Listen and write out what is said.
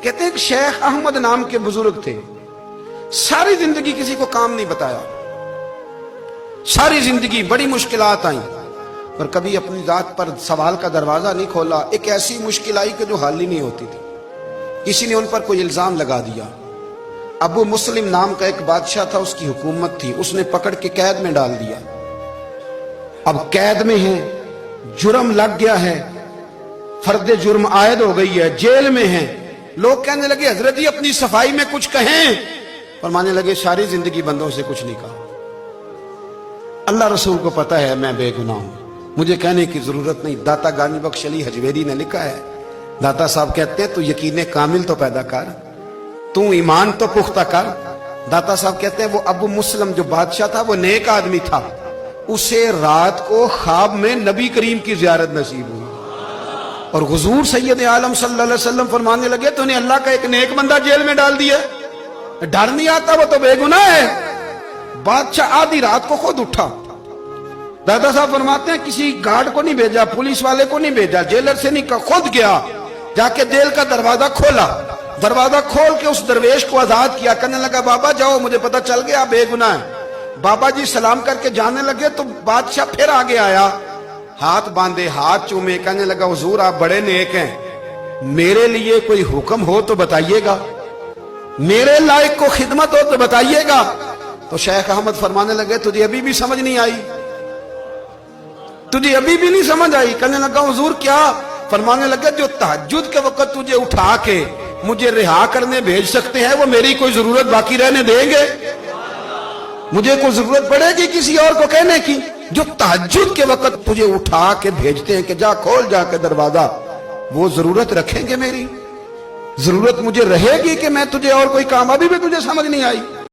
کہتے ہیں کہ شیخ احمد نام کے بزرگ تھے، ساری زندگی کسی کو کام نہیں بتایا، ساری زندگی بڑی مشکلات آئیں اور کبھی اپنی ذات پر سوال کا دروازہ نہیں کھولا۔ ایک ایسی مشکل آئی کہ جو حل ہی نہیں ہوتی تھی، کسی نے ان پر کوئی الزام لگا دیا۔ ابو مسلم نام کا ایک بادشاہ تھا، اس کی حکومت تھی، اس نے پکڑ کے قید میں ڈال دیا۔ اب قید میں ہیں، جرم لگ گیا ہے، فرد جرم عائد ہو گئی ہے، جیل میں ہیں۔ لوگ کہنے لگے حضرت جی اپنی صفائی میں کچھ کہیں، فرمانے لگے ساری زندگی بندوں سے کچھ نہیں کہا، اللہ رسول کو پتا ہے میں بے گناہ ہوں، مجھے کہنے کی ضرورت نہیں۔ داتا گانی بخش علی حجویری نے لکھا ہے، داتا صاحب کہتے ہیں تو یقین کامل تو پیدا کر، تو ایمان تو پختہ کر۔ داتا صاحب کہتے ہیں وہ ابو مسلم جو بادشاہ تھا وہ نیک آدمی تھا، اسے رات کو خواب میں نبی کریم کی زیارت نصیب ہوئی اور حضور سید عالم صلی اللہ علیہ وسلم فرمانے لگے تو نے اللہ کا ایک نیک بندہ جیل میں ڈال دیا، ڈر نہیں آتا، وہ تو بے گناہ ہے۔ بادشاہ آدھی رات کو خود اٹھا، دادا صاحب فرماتے ہیں کسی گارڈ کو نہیں بھیجا، پولیس والے کو نہیں بھیجا، جیلر سے نہیں کہا، خود گیا، جا کے جیل کا دروازہ کھولا، دروازہ کھول کے اس درویش کو آزاد کیا، کہنے لگا بابا جاؤ مجھے پتا چل گیا بے گناہ ہے۔ بابا جی سلام کر کے جانے لگے تو بادشاہ پھر آگے آیا، ہاتھ باندھے، ہاتھ چومے، کہنے لگا حضور آپ بڑے نیک ہیں، میرے لیے کوئی حکم ہو تو بتائیے گا، میرے لائق کو خدمت ہو تو بتائیے گا۔ تو شیخ احمد فرمانے لگے تجھے ابھی بھی سمجھ نہیں آئی، تجھے ابھی بھی نہیں سمجھ آئی؟ کہنے لگا حضور کیا؟ فرمانے لگے جو تہجد کے وقت تجھے اٹھا کے مجھے رہا کرنے بھیج سکتے ہیں وہ میری کوئی ضرورت باقی رہنے دیں گے؟ مجھے کوئی ضرورت پڑے گی کسی اور کو کہنے کی؟ جو تہجد کے وقت تجھے اٹھا کے بھیجتے ہیں کہ جا کھول جا کے دروازہ، وہ ضرورت رکھیں گے میری؟ ضرورت مجھے رہے گی کہ میں تجھے اور کوئی کام؟ ابھی بھی تجھے سمجھ نہیں آئی؟